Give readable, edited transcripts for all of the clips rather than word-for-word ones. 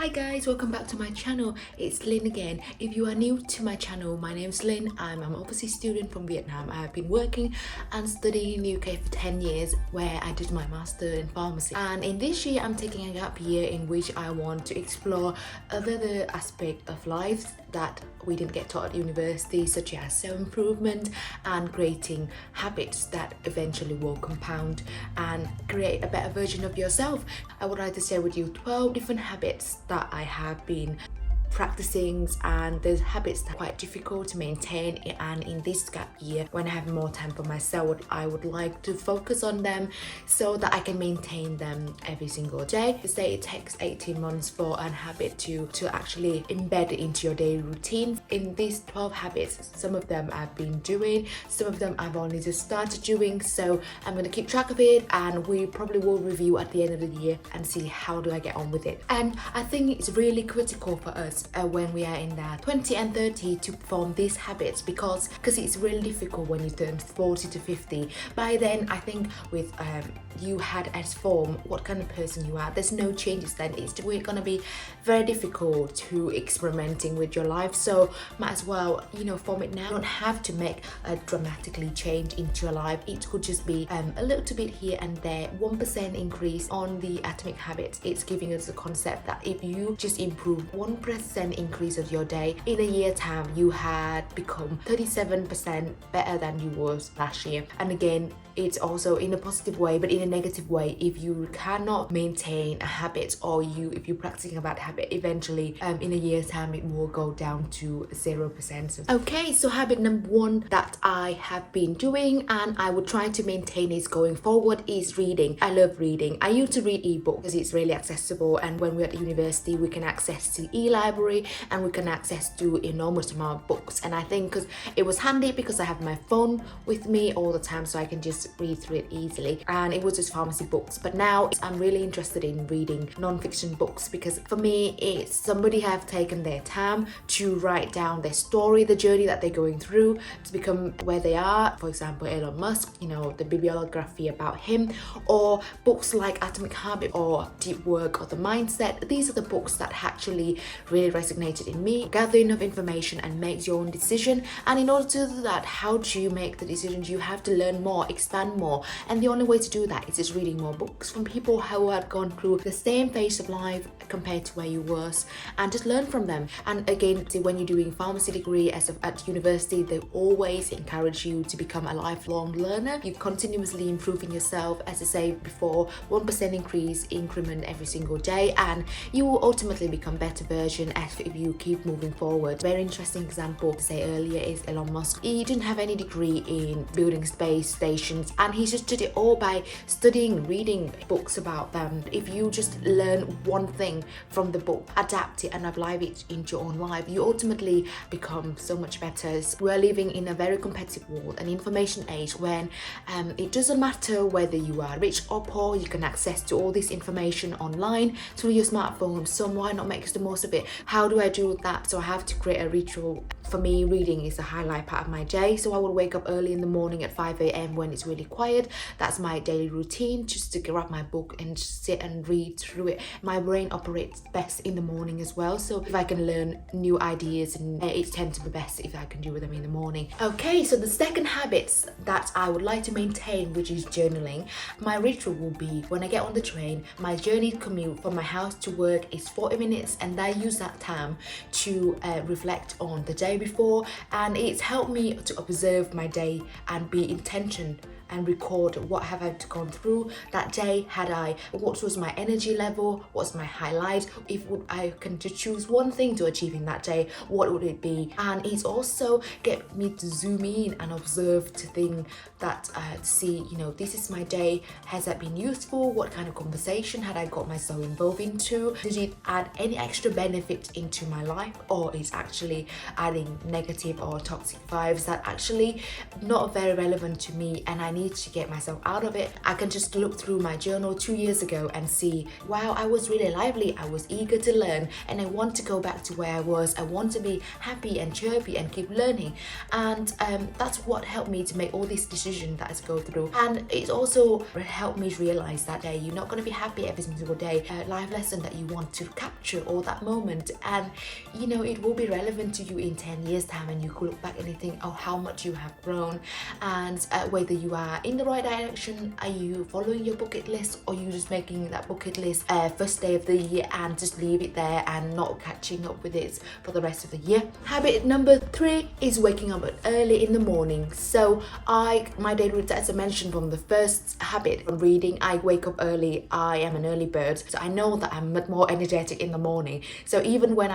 Hi guys, welcome back to my channel. It's Lynn again. If you are new to my channel, my name's Lynn. I'm an overseas student from Vietnam. I have been working and studying in the UK for 10 years where I did my master in pharmacy. And in this year, I'm taking a gap year in which I want to explore other aspects of life that we didn't get taught at university, such as self-improvement and creating habits that eventually will compound and create a better version of yourself. I would like to share with you 12 different habits that I have been practicing, and there's habits that are quite difficult to maintain, and in this gap year when I have more time for myself, I would like to focus on them so that I can maintain them every single day. They say it takes 18 months for a habit to actually embed into your daily routine. In these 12 habits, some of them I've been doing, some of them I've only just started doing, so I'm going to keep track of it, and we probably will review at the end of the year and see how do I get on with it. And I think it's really critical for us when we are in the 20 and 30 to form these habits, because it's really difficult when you turn 40 to 50. By then, I think with you had as form what kind of person you are, there's no changes then. It's going to be very difficult to experimenting with your life, so might as well form it now. You don't have to make a dramatically change into your life. It could just be a little bit here and there, 1% increase on the atomic habits. It's giving us a concept that if you just improve 1% increase of your day, in a year time you had become 37% better than you was last year. And again, it's also in a positive way, but in a negative way. If you cannot maintain a habit, or if you're practicing a bad habit, eventually in a year's time it will go down to 0%. Okay, so habit number one that I have been doing and I would try to maintain is going forward is reading. I love reading. I used to read ebooks because it's really accessible, and when we're at university we can access to e-library and we can access to enormous amount of books. And I think because it was handy because I have my phone with me all the time, so I can just read through it easily, and it was just pharmacy books. But now I'm really interested in reading non-fiction books, because for me it's somebody have taken their time to write down their story, the journey that they're going through to become where they are. For example, Elon Musk, the bibliography about him, or books like Atomic Habit or Deep Work or The Mindset. These are the books that actually really resonated in me. Gather enough information and make your own decision, and in order to do that, how do you make the decisions? You have to learn more, expand more, and the only way to do that is just reading more books from people who had gone through the same phase of life compared to where you was, and just learn from them. And again, when you're doing pharmacy degree at university, they always encourage you to become a lifelong learner. You continuously improving yourself, as I say before, 1% increase increment every single day, and you will ultimately become better version as if you keep moving forward. Very interesting example to say earlier is Elon Musk. He didn't have any degree in building space stations, and he just did it all by studying, reading books about them. If you just learn one thing from the book, adapt it and apply it into your own life, you ultimately become so much better. We're living in a very competitive world, an information age, when it doesn't matter whether you are rich or poor, you can access to all this information online through your smartphone, so why not make the most of it? How do I do that? So I have to create a ritual. For me, reading is a highlight part of my day, so I will wake up early in the morning at 5 a.m. when it's really quiet. That's my daily routine, just to grab my book and just sit and read through it. My brain operates best in the morning as well, so if I can learn new ideas, and it tends to be best if I can do them in the morning. Okay, so the second habits that I would like to maintain, which is journaling. My ritual will be when I get on the train, my journey commute from my house to work is 40 minutes, and I use that time to reflect on the day before, and it's helped me to observe my day and be intention and record what have I gone through that day. What was my energy level, what's my highlight, if I can to choose one thing to achieve in that day, what would it be? And it's also get me to zoom in and observe, to think that to see, this is my day, has that been useful, what kind of conversation had I got myself involved into, did it add any extra benefit into my life, or is actually adding negative or toxic vibes that actually not very relevant to me, and I need need to get myself out of it, I can just look through my journal 2 years ago and see, wow, I was really lively, I was eager to learn, and I want to go back to where I was. I want to be happy and chirpy and keep learning. And that's what helped me to make all these decisions that I go through. And it's also helped me realize that you're not going to be happy every single day. A life lesson that you want to capture all that moment, and you know, it will be relevant to you in 10 years time, and you could look back and you think, oh, how much you have grown, and whether you are in the right direction. Are you following your bucket list, or you just making that bucket list first day of the year and just leave it there and not catching up with it for the rest of the year? Habit number 3 is waking up early in the morning. So my daily routine, as I mentioned from the first habit from reading, I wake up early. I am an early bird, so I know that I'm much more energetic in the morning. So even when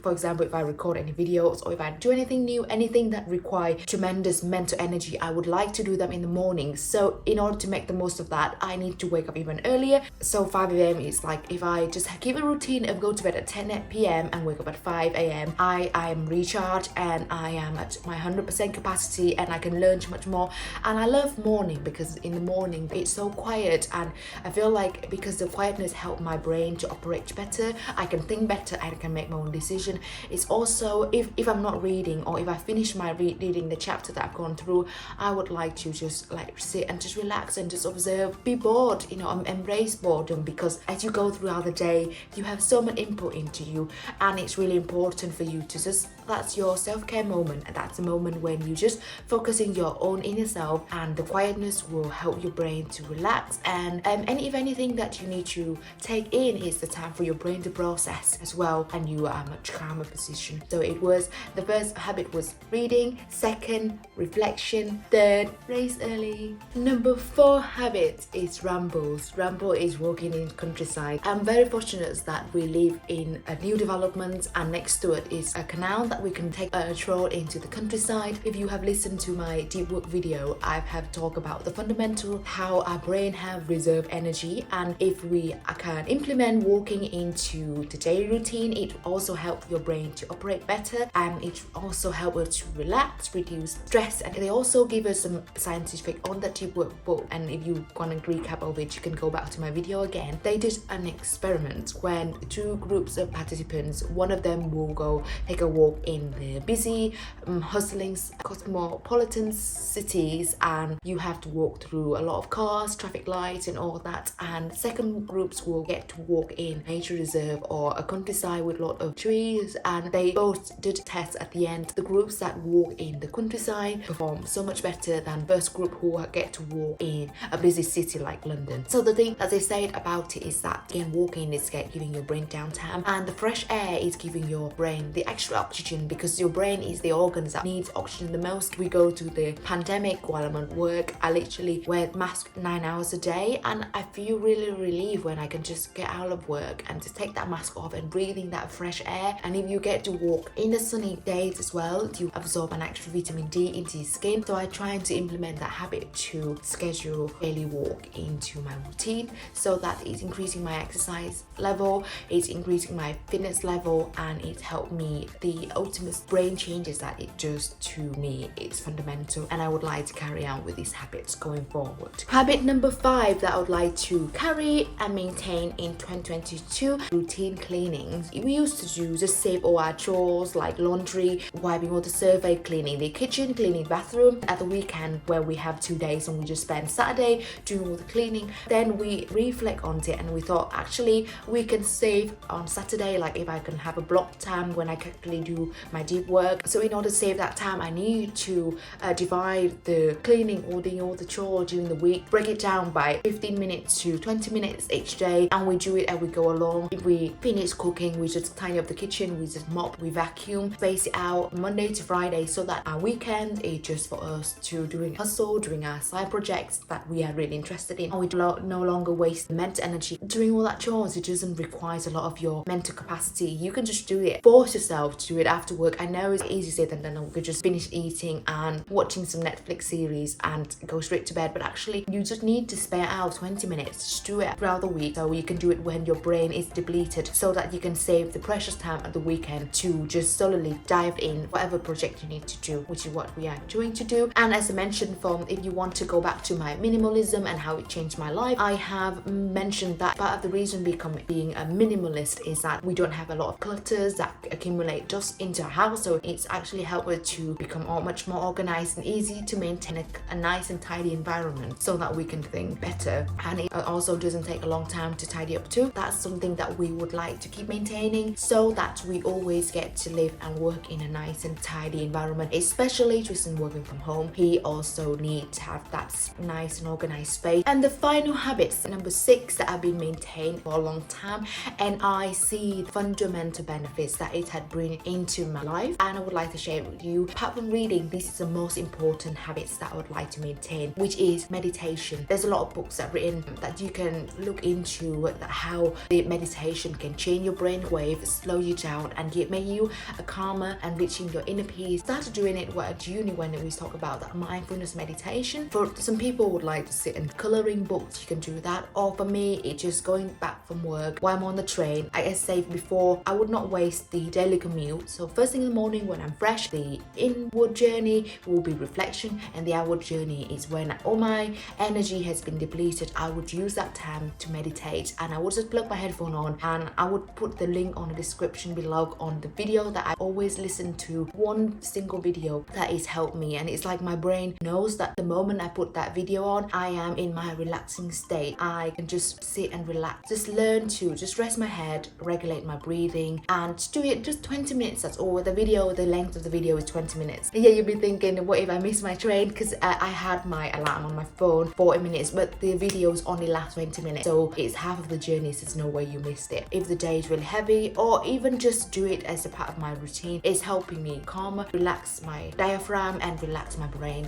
for example, if I record any videos or if I do anything new, anything that require tremendous mental energy, I would like to do them in the morning. So in order to make the most of that, I need to wake up even earlier. So 5 a.m. is like, if I just keep a routine of go to bed at 10 p.m. and wake up at 5 a.m., I am recharged and I am at my 100% capacity, and I can learn much more. And I love morning because in the morning it's so quiet, and I feel like because the quietness helps my brain to operate better, I can think better, I can make my own decision. It's also, if I'm not reading, or if I finish my reading the chapter that I've gone through, I would like to just like sit and just relax and just observe, be bored, you know, embrace boredom, because as you go throughout the day, you have so much input into you, and it's really important for you to just, that's your self-care moment, and that's a moment when you just focus in your own inner self, and the quietness will help your brain to relax. And if anything that you need to take in, is the time for your brain to process as well, and you are much calmer position. So it was, the first habit was reading, second reflection, third race early. Number 4 habit is rambles. Ramble is walking in countryside. I'm very fortunate that we live in a new development, and next to it is a canal that we can take a stroll into the countryside. If you have listened to my deep work video, I have talked about the fundamental, how our brain have reserve energy, and if we can implement walking into the daily routine, it also helps your brain to operate better, and it also helps us to relax, reduce stress. And they also give us some scientific on that deep work book, and if you want a recap of it, you can go back to my video again. They did an experiment when 2 groups of participants, one of them will go take a walk in the busy, hustling, cosmopolitan cities, and you have to walk through a lot of cars, traffic lights and all that, and second groups will get to walk in nature reserve or a countryside with a lot of trees. And they both did tests at the end. The groups that walk in the countryside perform so much better than first group who get to walk in a busy city like London. So the thing that they said about it is that again, walking is giving your brain downtime, and the fresh air is giving your brain the extra oxygen, because your brain is the organs that needs oxygen the most. We go to the pandemic while I'm at work, I literally wear mask 9 hours a day, and I feel really relieved when I can just get out of work and just take that mask off and breathing that fresh air. And if you get to walk in the sunny days as well, you absorb an extra vitamin D into your skin. So I try to implement that habit to schedule daily walk into my routine, so that it's increasing my exercise level, it's increasing my fitness level, and it helped me. The ultimate brain changes that it does to me, it's fundamental, and I would like to carry on with these habits going forward. Habit number 5 that I would like to carry and maintain in 2022, routine cleaning. We used to do just save all our chores like laundry, wiping all the survey, cleaning the kitchen, cleaning the bathroom at the weekend, where we have 2 days and we just spend Saturday doing all the cleaning. Then we reflect on it and we thought, actually we can save on Saturday, like if I can have a block time when I can actually do my deep work. So in order to save that time, I need to divide the cleaning or doing all the chores during the week, break it down by 15 minutes to 20 minutes each day, and we do it as we go along. If we finish cooking, we just tidy up the kitchen, we just mop, we vacuum, space it out Monday to Friday, so that our weekend is just for us to doing hustle, doing our side projects that we are really interested in, and we no longer waste mental energy doing all that chores. It doesn't require a lot of your mental capacity. You can just do it, force yourself to do it after work. I know it's easy to say that then we could just finish eating and watching some Netflix series and go straight to bed, but actually you just need to spare out 20 minutes, just do it throughout the week, so you can do it when your brain is depleted, so that you can save the precious time at the weekend to just solely dive in whatever project you need to do, which is what we are doing to do. And as I mentioned, if you want to go back to my minimalism and how it changed my life, I have mentioned that part of the reason being a minimalist is that we don't have a lot of clutters that accumulate just into our house, so it's actually helped us to become much more organized and easy to maintain a nice and tidy environment so that we can think better. And it also doesn't take a long time to tidy up too. That's something that we would like to keep maintaining so that we always get to live and work in a nice and tidy environment, especially Tristan working from home. He also needs to have that nice and organized space. And the final habits, number 6, that I've been maintained for a long time, and I see fundamental benefits that it had bring into my life, and I would like to share it with you. Apart from reading, this is the most important habits that I would like to maintain, which is meditation. There's a lot of books that are written that you can look into how the meditation can change your brain wave, slow you down, and make you a calmer and reaching your inner peace. Started doing it at uni when we talk about that mindfulness meditation. For some people would like to sit and coloring books, you can do that. Or for me, it's just going back from work while I'm on the train. Like I said before, I would not waste the daily commute. So first thing in the morning when I'm fresh, the inward journey will be reflection, and the outward journey is when all my energy has been depleted. I would use that time to meditate, and I would just plug my headphone on, and I would put the link on the description below on the video that I always listen to. One single video that has helped me, and it's like my brain knows that the moment I put that video on, I am in my relaxing state. I can just sit and relax, just learn to just rest my head, regulate my breathing, and do it just 20 minutes. That's all. The length of the video is 20 minutes. Yeah, you'll be thinking, what if I miss my train? Because I had my alarm on my phone 40 minutes, but the videos only last 20 minutes, so it's half of the journey, so there's no way you missed it. If the day is really heavy, or even just do it as a part of my routine, it's helping me calm, relax my diaphragm, and relax my brain.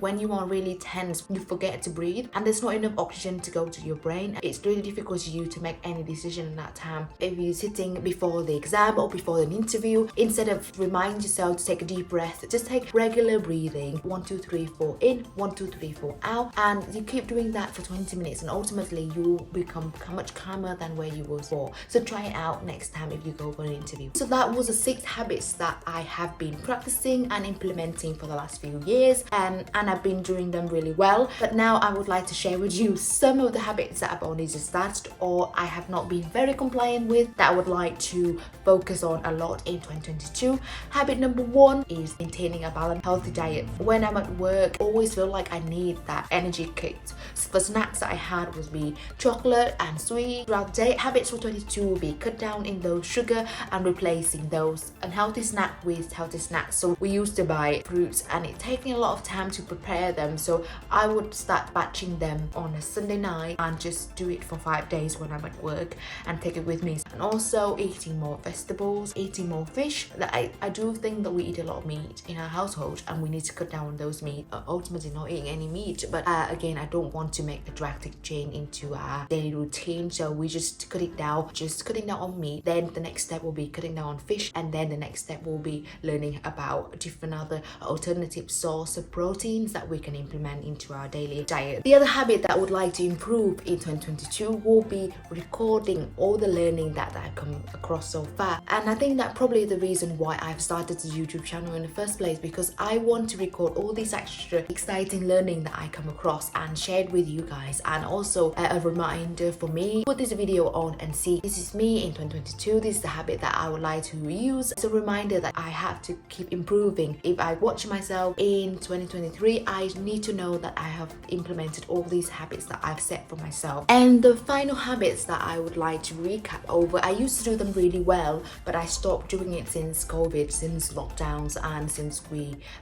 When you are really tense, you forget to breathe, and there's not enough oxygen to go to your brain. It's really difficult for you to make any decision in that time. If you're sitting before the exam or before an interview, instead of remind yourself to take a deep breath, just take regular breathing. 1 2 3 4 in, 1 2 3 4 out, and you keep doing that for 20 minutes, and ultimately you become much calmer than where you were before. So try it out next time if you go for an interview. So that was the 6 habits that I have been practicing and implementing for the last few years, and I've been doing them really well. But now I would like to share with you some of the habits that I've only just started, or I have not been very compliant with, that I would like to focus on a lot in 2022. Habit number 1 is maintaining a balanced, healthy diet. When I'm at work, I always feel like I need that energy kick. So the snacks that I had would be chocolate and sweet throughout the day. Habits for 2022 will be cut down in those sugar and replacing those unhealthy snack with healthy snacks. So we used to buy fruits, and it's taking a lot of time to prepare them, so I would start batching them on a Sunday night and just do it for 5 days when I'm at work and take it with me. And also eating more vegetables, eating more fish. I do think that we eat a lot of meat in our household, and we need to cut down on those meat. Ultimately not eating any meat, but again, I don't want to make a drastic change into our daily routine, so we just cut it down, just cutting down on meat. Then the next step will be cutting down on fish, and then the next step will be learning about different other alternative source of proteins that we can implement into our daily diet. The other habit that I would like to improve in 2022 will be recording all the learning that I've come across so far. And I think that probably the reason why I've started the YouTube channel in the first place, because I want to record all this extra exciting learning that I come across and share it with you guys. And also a reminder for me, put this video on and see, this is me in 2022, this is the habit that I would like to use. It's a reminder that I have to keep improving. If I watch myself in 2023, I need to know that I have implemented all these habits that I've set for myself. And the final habits that I would like to recap over, I used to do them really well, but I stopped doing it since COVID, since lockdowns, and since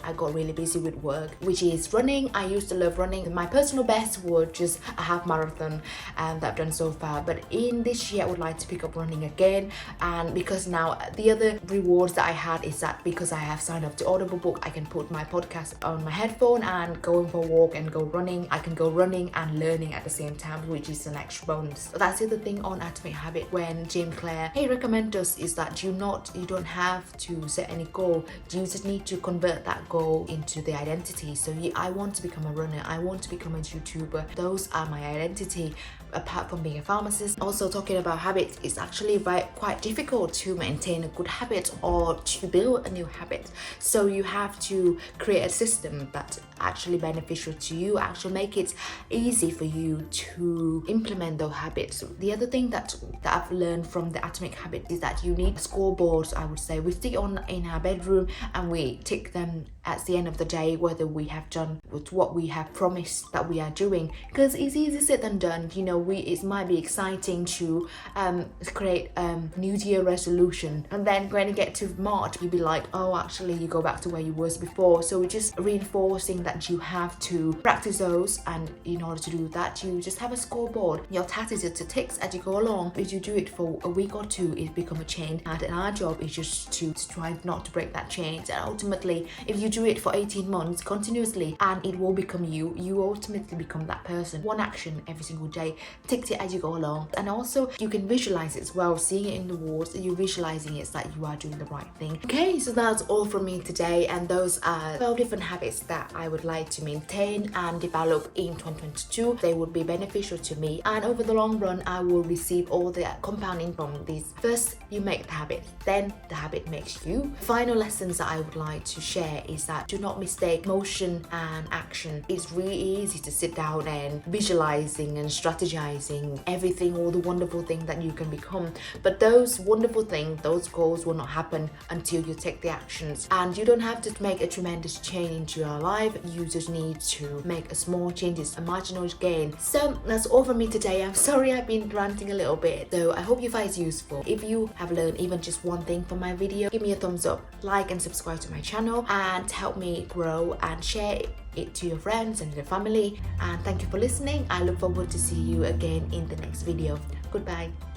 I got really busy with work, which is running. I used to love running. My personal best would just a half marathon that I've done so far, but in this year I would like to pick up running again. And because now the other rewards that I had is that because I have signed up to Audible Book, I can put my podcast on my headphone and going for a walk and go running. I can go running and learning at the same time, which is an extra bonus. So that's the other thing on Atomic Habit when James Clear recommend us, is that you don't have to set any goal. You just need to convert that goal into the identity. So I want to become a runner, I want to become a YouTuber. Those are my identity. apart from being a pharmacist. Also talking about habits, it's actually quite difficult to maintain a good habit or to build a new habit. So you have to create a system that's actually beneficial to you, actually make it easy for you to implement those habits. The other thing that I've learned from the Atomic Habit is that you need scoreboards, I would say. We stick on in our bedroom and we tick them at the end of the day whether we have done with what we have promised that we are doing, because it's easier said than done. You know, it might be exciting to create New Year resolution, and then when you get to March you'll be like, oh, actually you go back to where you was before. So we're just reinforcing that you have to practice those, and in order to do that you just have a scoreboard. Your task is to tick as you go along. If you do it for a week or two, it become a chain, and our job is just to try not to break that chain. And ultimately, if you do it for 18 months continuously, and it will become you ultimately become that person. One action every single day, tick it as you go along. And also you can visualize it as well, seeing it in the walls, you visualizing it that you are doing the right thing. Okay, so that's all from me today, and those are 12 different habits that I would like to maintain and develop in 2022. They would be beneficial to me, and over the long run I will receive all the compounding from these. First you make the habit, then the habit makes you. Final lessons that I would like to share is that do not mistake motion and action. It's really easy to sit down and visualizing and strategizing everything, all the wonderful things that you can become, but those wonderful things, those goals will not happen until you take the actions. And you don't have to make a tremendous change into your life, you just need to make a small changes, a marginal gain. So that's all from me today. I'm sorry I've been ranting a little bit, though I hope you find it useful. If you have learned even just one thing from my video, give me a thumbs up, like and subscribe to my channel, and help me grow, and share it to your friends and your family. And thank you for listening. I look forward to see you again in the next video. Goodbye.